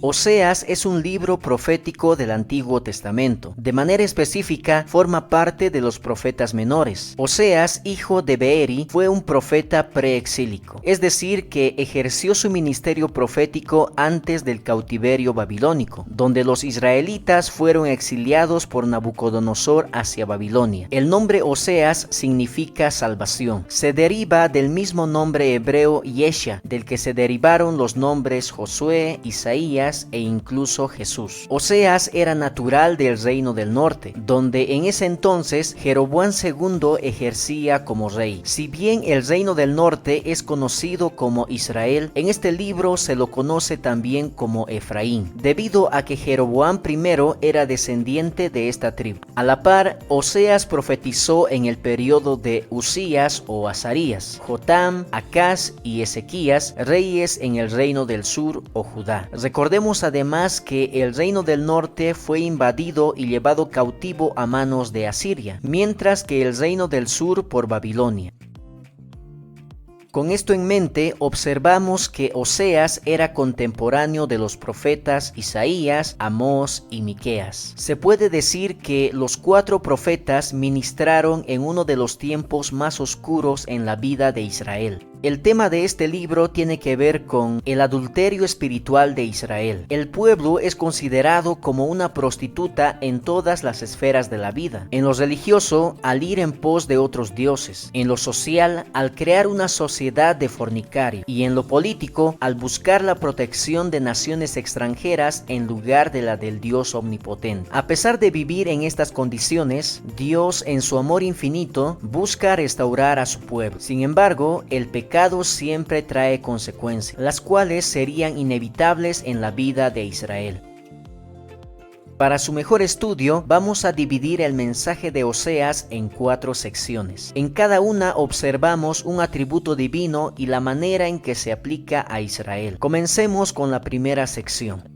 Oseas es un libro profético del Antiguo Testamento. De manera específica, forma parte de los profetas menores. Oseas, hijo de Beeri, fue un profeta preexílico, es decir, que ejerció su ministerio profético antes del cautiverio babilónico, donde los israelitas fueron exiliados por Nabucodonosor hacia Babilonia. El nombre Oseas significa salvación. Se deriva del mismo nombre hebreo Yesha, del que se derivaron los nombres Josué, Isaías e incluso Jesús. Oseas era natural del reino del norte, donde en ese entonces Jeroboam II ejercía como rey. Si bien el reino del norte es conocido como Israel, en este libro se lo conoce también como Efraín, debido a que Jeroboam I era descendiente de esta tribu. A la par, Oseas profetizó en el periodo de Usías o Azarías, Jotam, Acaz y Ezequías, reyes en el reino del sur o Judá. Recordemos además que el reino del norte fue invadido y llevado cautivo a manos de Asiria, mientras que el reino del sur por Babilonia. Con esto en mente, observamos que Oseas era contemporáneo de los profetas Isaías, Amós y Miqueas. Se puede decir que los 4 profetas ministraron en uno de los tiempos más oscuros en la vida de Israel. El tema de este libro tiene que ver con el adulterio espiritual de Israel. El pueblo es considerado como una prostituta en todas las esferas de la vida. En lo religioso, al ir en pos de otros dioses. En lo social, al crear una sociedad de fornicarios. Y en lo político, al buscar la protección de naciones extranjeras en lugar de la del Dios omnipotente. A pesar de vivir en estas condiciones, Dios, en su amor infinito, busca restaurar a su pueblo. Sin embargo, el pecado siempre trae consecuencias, las cuales serían inevitables en la vida de Israel. Para su mejor estudio, vamos a dividir el mensaje de Oseas en 4 secciones. En cada una observamos un atributo divino y la manera en que se aplica a Israel. Comencemos con la primera sección.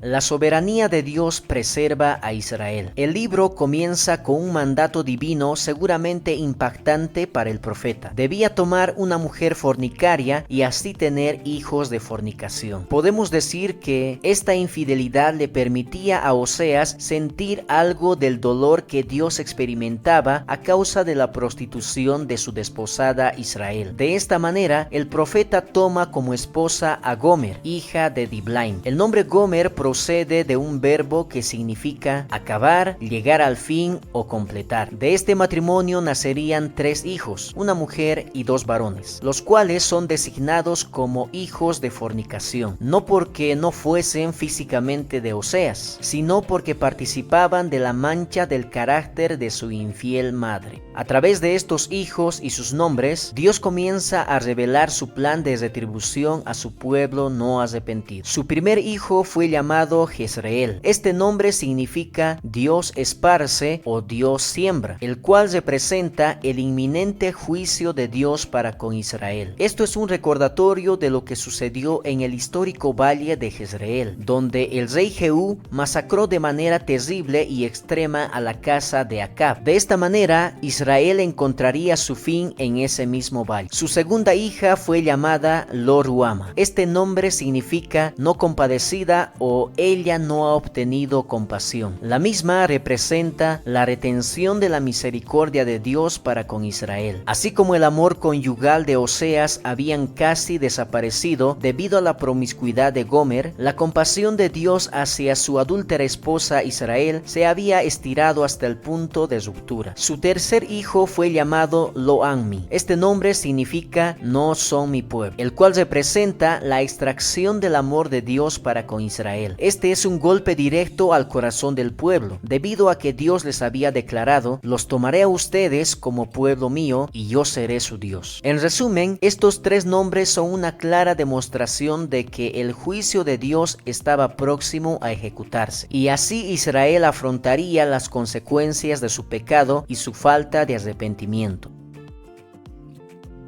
La soberanía de Dios preserva a Israel. El libro comienza con un mandato divino seguramente impactante para el profeta. Debía tomar una mujer fornicaria y así tener hijos de fornicación. Podemos decir que esta infidelidad le permitía a Oseas sentir algo del dolor que Dios experimentaba a causa de la prostitución de su desposada Israel. De esta manera, el profeta toma como esposa a Gomer, hija de Diblaim. El nombre Gomer procede de un verbo que significa acabar, llegar al fin o completar. De este matrimonio nacerían 3 hijos, una mujer y 2 varones, los cuales son designados como hijos de fornicación, no porque no fuesen físicamente de Oseas, sino porque participaban de la mancha del carácter de su infiel madre. A través de estos hijos y sus nombres, Dios comienza a revelar su plan de retribución a su pueblo no arrepentido. Su primer hijo fue llamado Jezreel. Este nombre significa Dios esparce o Dios siembra, el cual representa el inminente juicio de Dios para con Israel. Esto es un recordatorio de lo que sucedió en el histórico valle de Jezreel, donde el rey Jehú masacró de manera terrible y extrema a la casa de Acab. De esta manera, Israel encontraría su fin en ese mismo valle. Su segunda hija fue llamada Lo-Ruama. Este nombre significa no compadecida o ella no ha obtenido compasión. La misma representa la retención de la misericordia de Dios para con Israel. Así como el amor conyugal de Oseas habían casi desaparecido debido a la promiscuidad de Gomer, la compasión de Dios hacia su adúltera esposa Israel se había estirado hasta el punto de ruptura. Su tercer hijo fue llamado Lo-Ammi. Este nombre significa no son mi pueblo, el cual representa la extracción del amor de Dios para con Israel. Este es un golpe directo al corazón del pueblo, debido a que Dios les había declarado: los tomaré a ustedes como pueblo mío y yo seré su Dios. En resumen, estos 3 nombres son una clara demostración de que el juicio de Dios estaba próximo a ejecutarse, y así Israel afrontaría las consecuencias de su pecado y su falta de arrepentimiento.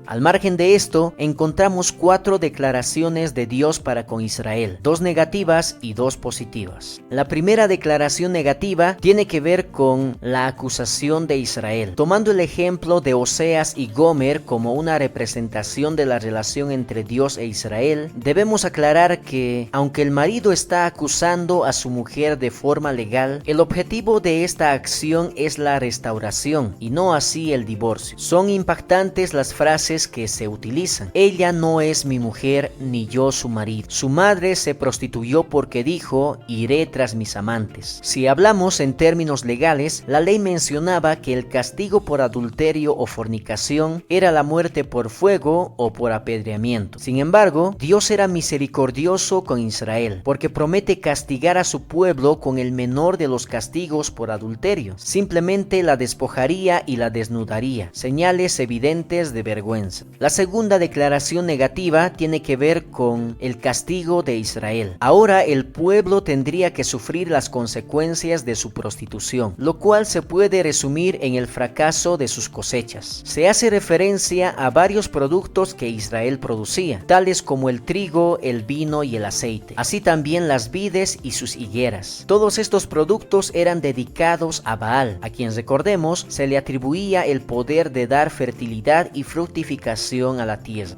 Al margen de esto, encontramos 4 declaraciones de Dios para con Israel, 2 negativas y 2 positivas. La primera declaración negativa tiene que ver con la acusación de Israel. Tomando el ejemplo de Oseas y Gomer como una representación de la relación entre Dios e Israel, debemos aclarar que, aunque el marido está acusando a su mujer de forma legal, el objetivo de esta acción es la restauración y no así el divorcio. Son impactantes las frases que se utilizan. Ella no es mi mujer ni yo su marido. Su madre se prostituyó porque dijo, iré tras mis amantes. Si hablamos en términos legales, la ley mencionaba que el castigo por adulterio o fornicación era la muerte por fuego o por apedreamiento. Sin embargo, Dios era misericordioso con Israel, porque promete castigar a su pueblo con el menor de los castigos por adulterio. Simplemente la despojaría y la desnudaría, señales evidentes de vergüenza. La segunda declaración negativa tiene que ver con el castigo de Israel. Ahora el pueblo tendría que sufrir las consecuencias de su prostitución, lo cual se puede resumir en el fracaso de sus cosechas. Se hace referencia a varios productos que Israel producía, tales como el trigo, el vino y el aceite, así también las vides y sus higueras. Todos estos productos eran dedicados a Baal, a quien, recordemos, se le atribuía el poder de dar fertilidad y fructificación a la tierra.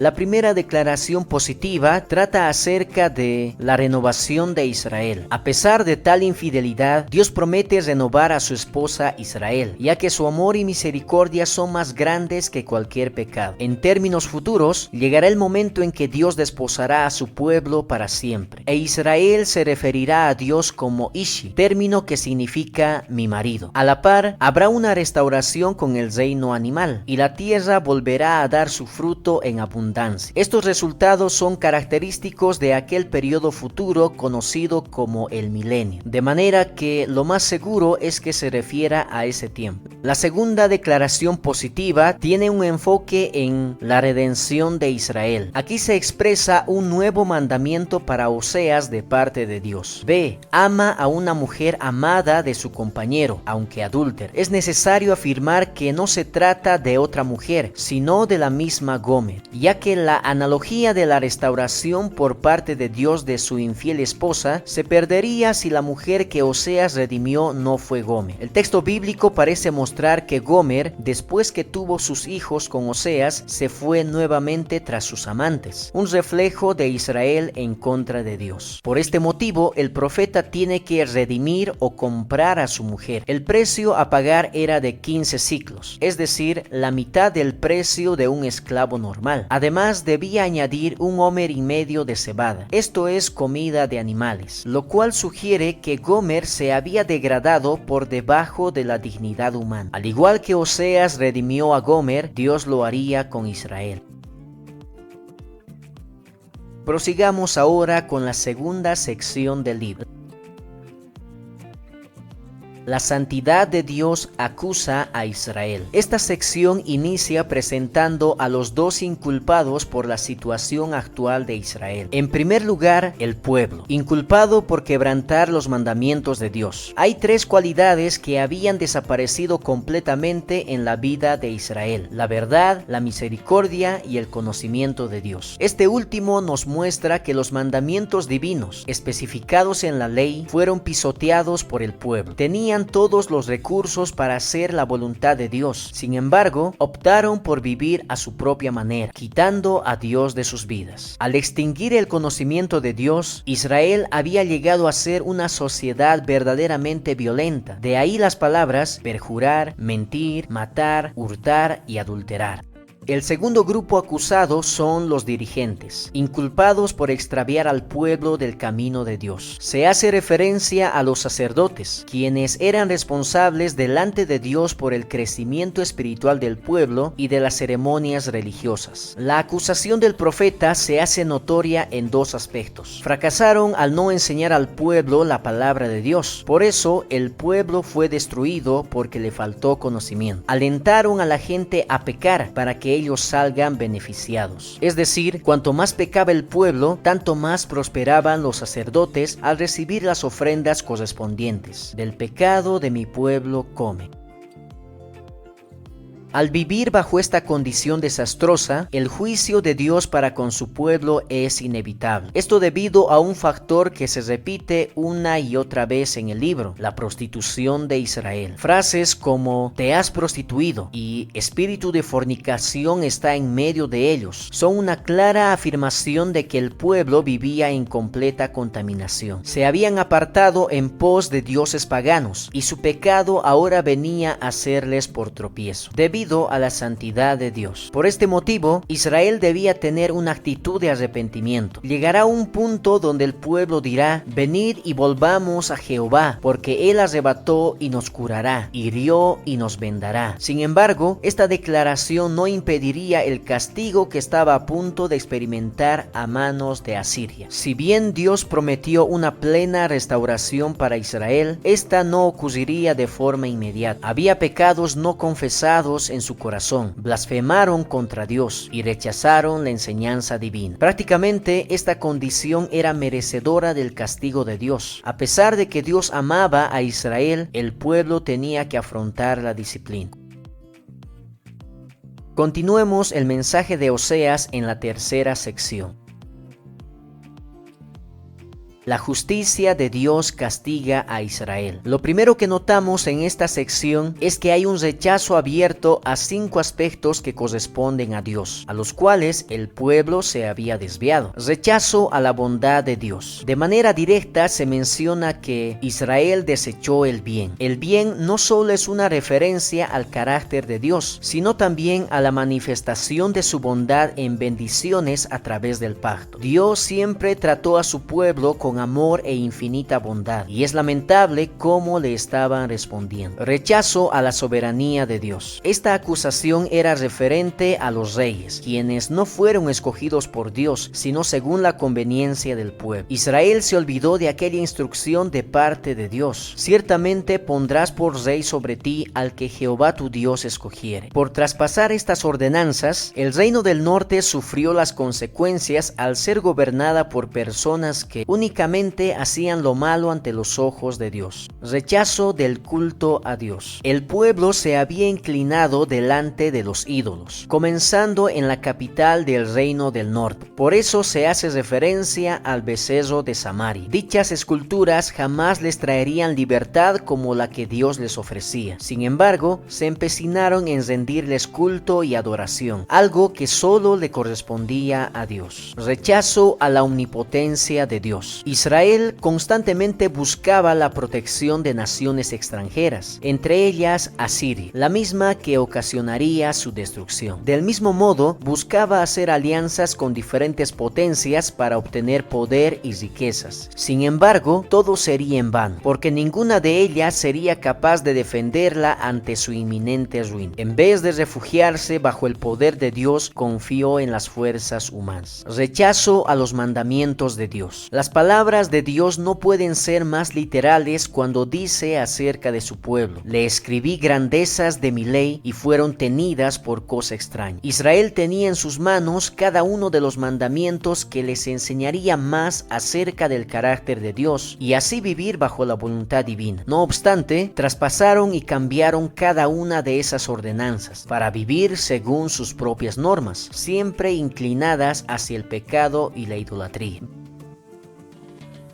La primera declaración positiva trata acerca de la renovación de Israel. A pesar de tal infidelidad, Dios promete renovar a su esposa Israel, ya que su amor y misericordia son más grandes que cualquier pecado. En términos futuros, llegará el momento en que Dios desposará a su pueblo para siempre, e Israel se referirá a Dios como Ishi, término que significa mi marido. A la par, habrá una restauración con el reino animal, y la tierra volverá a dar su fruto en abundancia. Estos resultados son característicos de aquel periodo futuro conocido como el milenio, de manera que lo más seguro es que se refiera a ese tiempo. La segunda declaración positiva tiene un enfoque en la redención de Israel. Aquí se expresa un nuevo mandamiento para Oseas de parte de Dios. Ve, ama a una mujer amada de su compañero, aunque adúltera. Es necesario afirmar que no se trata de otra mujer, sino de la misma Gomer, ya que la analogía de la restauración por parte de Dios de su infiel esposa se perdería si la mujer que Oseas redimió no fue Gomer. El texto bíblico parece mostrar que Gomer, después que tuvo sus hijos con Oseas, se fue nuevamente tras sus amantes, un reflejo de Israel en contra de Dios. Por este motivo, el profeta tiene que redimir o comprar a su mujer. El precio a pagar era de 15 siclos, es decir, la mitad del precio de un esclavo normal. Además, debía añadir 1,5 homer de cebada, esto es comida de animales, lo cual sugiere que Gomer se había degradado por debajo de la dignidad humana. Al igual que Oseas redimió a Gomer, Dios lo haría con Israel. Prosigamos ahora con la segunda sección del libro. La santidad de Dios acusa a Israel. Esta sección inicia presentando a los dos inculpados por la situación actual de Israel. En primer lugar, el pueblo, inculpado por quebrantar los mandamientos de Dios. Hay 3 cualidades que habían desaparecido completamente en la vida de Israel: la verdad, la misericordia y el conocimiento de Dios. Este último nos muestra que los mandamientos divinos, especificados en la ley, fueron pisoteados por el pueblo. Tenían todos los recursos para hacer la voluntad de Dios. Sin embargo, optaron por vivir a su propia manera, quitando a Dios de sus vidas. Al extinguir el conocimiento de Dios, Israel había llegado a ser una sociedad verdaderamente violenta. De ahí las palabras perjurar, mentir, matar, hurtar y adulterar. El segundo grupo acusado son los dirigentes, inculpados por extraviar al pueblo del camino de Dios. Se hace referencia a los sacerdotes, quienes eran responsables delante de Dios por el crecimiento espiritual del pueblo y de las ceremonias religiosas. La acusación del profeta se hace notoria en 2 aspectos. Fracasaron al no enseñar al pueblo la palabra de Dios. Por eso el pueblo fue destruido porque le faltó conocimiento. Alentaron a la gente a pecar para que ellos salgan beneficiados. Es decir, cuanto más pecaba el pueblo, tanto más prosperaban los sacerdotes al recibir las ofrendas correspondientes. Del pecado de mi pueblo come. Al vivir bajo esta condición desastrosa, el juicio de Dios para con su pueblo es inevitable. Esto debido a un factor que se repite una y otra vez en el libro: la prostitución de Israel. Frases como "te has prostituido" y "espíritu de fornicación está en medio de ellos" son una clara afirmación de que el pueblo vivía en completa contaminación. Se habían apartado en pos de dioses paganos y su pecado ahora venía a serles por tropiezo, debido a la santidad de Dios. Por este motivo, Israel debía tener una actitud de arrepentimiento. Llegará un punto donde el pueblo dirá: venid y volvamos a Jehová, porque Él arrebató y nos curará, hirió y nos vendará. Sin embargo, esta declaración no impediría el castigo que estaba a punto de experimentar a manos de Asiria. Si bien Dios prometió una plena restauración para Israel, esta no ocurriría de forma inmediata. Había pecados no confesados en su corazón, blasfemaron contra Dios y rechazaron la enseñanza divina. Prácticamente esta condición era merecedora del castigo de Dios. A pesar de que Dios amaba a Israel, el pueblo tenía que afrontar la disciplina. Continuemos el mensaje de Oseas en la tercera sección. La justicia de Dios castiga a Israel. Lo primero que notamos en esta sección es que hay un rechazo abierto a 5 aspectos que corresponden a Dios, a los cuales el pueblo se había desviado. Rechazo a la bondad de Dios. De manera directa se menciona que Israel desechó el bien. El bien no solo es una referencia al carácter de Dios, sino también a la manifestación de su bondad en bendiciones a través del pacto. Dios siempre trató a su pueblo con amor e infinita bondad, y es lamentable cómo le estaban respondiendo. Rechazo a la soberanía de Dios. Esta acusación era referente a los reyes, quienes no fueron escogidos por Dios, sino según la conveniencia del pueblo. Israel se olvidó de aquella instrucción de parte de Dios: ciertamente pondrás por rey sobre ti al que Jehová tu Dios escogiere. Por traspasar estas ordenanzas, el reino del norte sufrió las consecuencias al ser gobernada por personas que únicamente hacían lo malo ante los ojos de Dios. Rechazo del culto a Dios. El pueblo se había inclinado delante de los ídolos, comenzando en la capital del reino del norte. Por eso se hace referencia al becerro de Samaria. Dichas esculturas jamás les traerían libertad como la que Dios les ofrecía. Sin embargo, se empecinaron en rendirles culto y adoración, algo que solo le correspondía a Dios. Rechazo a la omnipotencia de Dios. Israel constantemente buscaba la protección de naciones extranjeras, entre ellas Asiria, la misma que ocasionaría su destrucción. Del mismo modo, buscaba hacer alianzas con diferentes potencias para obtener poder y riquezas. Sin embargo, todo sería en vano, porque ninguna de ellas sería capaz de defenderla ante su inminente ruina. En vez de refugiarse bajo el poder de Dios, confió en las fuerzas humanas. Rechazo a los mandamientos de Dios. Las palabras de Dios no pueden ser más literales cuando dice acerca de su pueblo: le escribí grandezas de mi ley y fueron tenidas por cosa extraña. Israel tenía en sus manos cada uno de los mandamientos que les enseñaría más acerca del carácter de Dios y así vivir bajo la voluntad divina. No obstante, traspasaron y cambiaron cada una de esas ordenanzas para vivir según sus propias normas, siempre inclinadas hacia el pecado y la idolatría.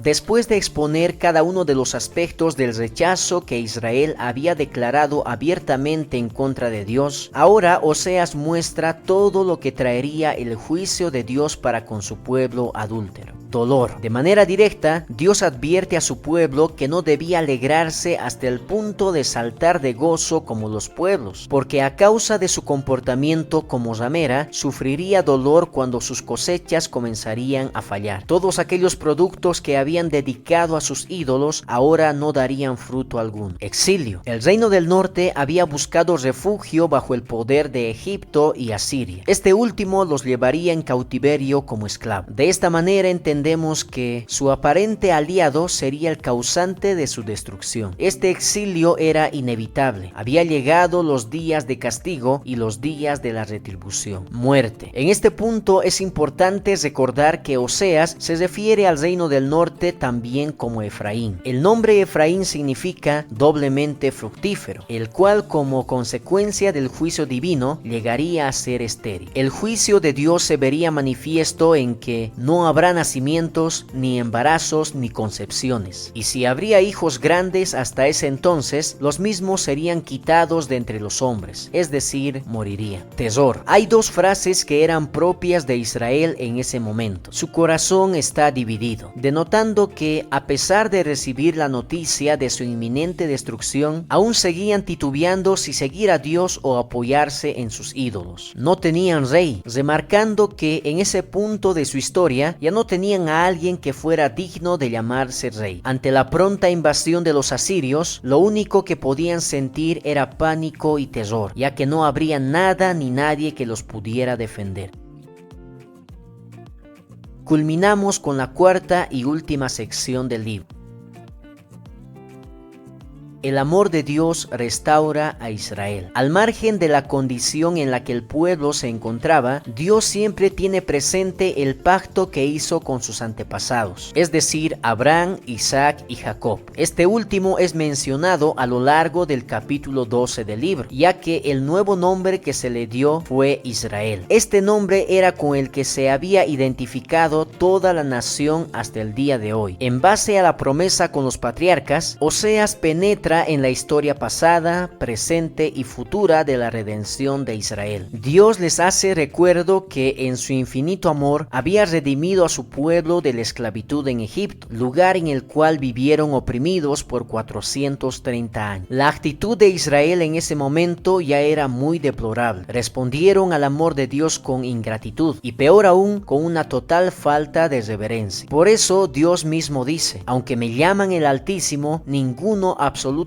Después de exponer cada uno de los aspectos del rechazo que Israel había declarado abiertamente en contra de Dios, ahora Oseas muestra todo lo que traería el juicio de Dios para con su pueblo adúltero. Dolor. De manera directa, Dios advierte a su pueblo que no debía alegrarse hasta el punto de saltar de gozo como los pueblos, porque a causa de su comportamiento como ramera, sufriría dolor cuando sus cosechas comenzarían a fallar. Todos aquellos productos que habían dedicado a sus ídolos ahora no darían fruto alguno. Exilio. El reino del norte había buscado refugio bajo el poder de Egipto y Asiria. Este último los llevaría en cautiverio como esclavos. De esta manera entendemos entendemos que su aparente aliado sería el causante de su destrucción. Este exilio era inevitable. Había llegado los días de castigo y los días de la retribución, muerte. En este punto es importante recordar que Oseas se refiere al reino del norte también como Efraín. El nombre Efraín significa doblemente fructífero, el cual como consecuencia del juicio divino llegaría a ser estéril. El juicio de Dios se vería manifiesto en que no habrá nacimientos, ni embarazos, ni concepciones. Y si habría hijos grandes hasta ese entonces, los mismos serían quitados de entre los hombres, es decir, morirían. Tesor. Hay dos frases que eran propias de Israel en ese momento. Su corazón está dividido, denotando que a pesar de recibir la noticia de su inminente destrucción, aún seguían titubeando si seguir a Dios o apoyarse en sus ídolos. No tenían rey, remarcando que en ese punto de su historia ya no tenían a alguien que fuera digno de llamarse rey. Ante la pronta invasión de los asirios, lo único que podían sentir era pánico y terror, ya que no habría nada ni nadie que los pudiera defender. Culminamos con la cuarta y última sección del libro. El amor de Dios restaura a Israel. Al margen de la condición en la que el pueblo se encontraba, Dios siempre tiene presente el pacto que hizo con sus antepasados, es decir, Abraham, Isaac y Jacob. Este último es mencionado a lo largo del capítulo 12 del libro, ya que el nuevo nombre que se le dio fue Israel. Este nombre era con el que se había identificado toda la nación hasta el día de hoy. En base a la promesa con los patriarcas, Oseas penetra en la historia pasada, presente y futura de la redención de Israel. Dios les hace recuerdo que en su infinito amor había redimido a su pueblo de la esclavitud en Egipto, lugar en el cual vivieron oprimidos por 430 años. La actitud de Israel en ese momento ya era muy deplorable. Respondieron al amor de Dios con ingratitud y peor aún con una total falta de reverencia. Por eso Dios mismo dice: aunque me llaman el Altísimo, ninguno absolutamente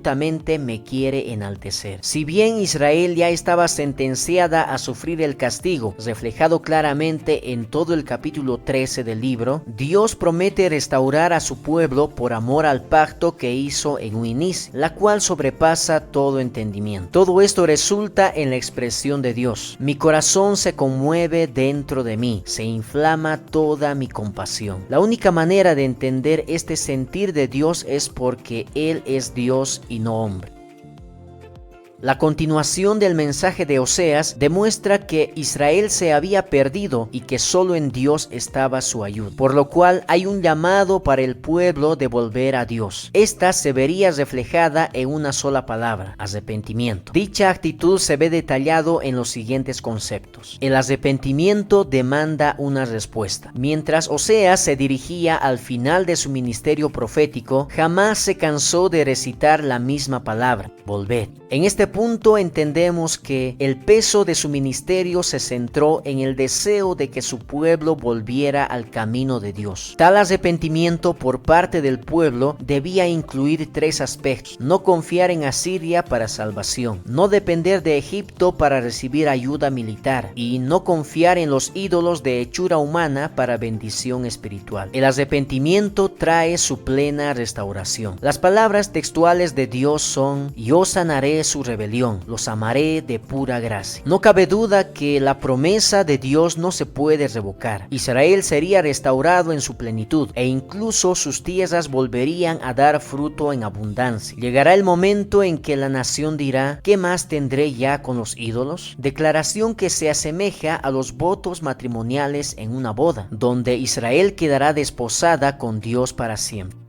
me quiere enaltecer. Si bien Israel ya estaba sentenciada a sufrir el castigo, reflejado claramente en todo el capítulo 13 del libro, Dios promete restaurar a su pueblo por amor al pacto que hizo en un inicio, la cual sobrepasa todo entendimiento. Todo esto resulta en la expresión de Dios: mi corazón se conmueve dentro de mí, se inflama toda mi compasión. La única manera de entender este sentir de Dios es porque Él es Dios y no hombre. La continuación del mensaje de Oseas demuestra que Israel se había perdido y que solo en Dios estaba su ayuda, por lo cual hay un llamado para el pueblo de volver a Dios. Esta se vería reflejada en una sola palabra: arrepentimiento. Dicha actitud se ve detallado en los siguientes conceptos. El arrepentimiento demanda una respuesta. Mientras Oseas se dirigía al final de su ministerio profético, jamás se cansó de recitar la misma palabra: volver. En este punto entendemos que el peso de su ministerio se centró en el deseo de que su pueblo volviera al camino de Dios. Tal arrepentimiento por parte del pueblo debía incluir tres aspectos: no confiar en Asiria para salvación, no depender de Egipto para recibir ayuda militar y no confiar en los ídolos de hechura humana para bendición espiritual. El arrepentimiento trae su plena restauración. Las palabras textuales de Dios son: yo sanaré su rebelión, los amaré de pura gracia. No cabe duda que la promesa de Dios no se puede revocar. Israel sería restaurado en su plenitud e incluso sus tierras volverían a dar fruto en abundancia. Llegará el momento en que la nación dirá: ¿qué más tendré ya con los ídolos? Declaración que se asemeja a los votos matrimoniales en una boda, donde Israel quedará desposada con Dios para siempre.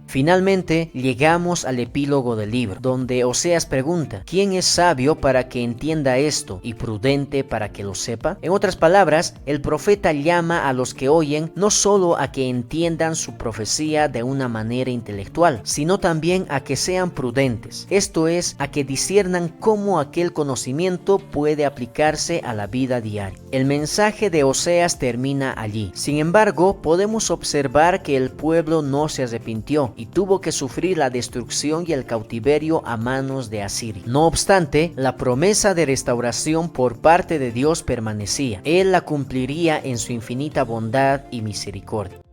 Finalmente, llegamos al epílogo del libro, donde Oseas pregunta: ¿quién es sabio para que entienda esto y prudente para que lo sepa? En otras palabras, el profeta llama a los que oyen no solo a que entiendan su profecía de una manera intelectual, sino también a que sean prudentes, esto es, a que disciernan cómo aquel conocimiento puede aplicarse a la vida diaria. El mensaje de Oseas termina allí. Sin embargo, podemos observar que el pueblo no se arrepintió, y tuvo que sufrir la destrucción y el cautiverio a manos de Asiria. No obstante, la promesa de restauración por parte de Dios permanecía. Él la cumpliría en su infinita bondad y misericordia.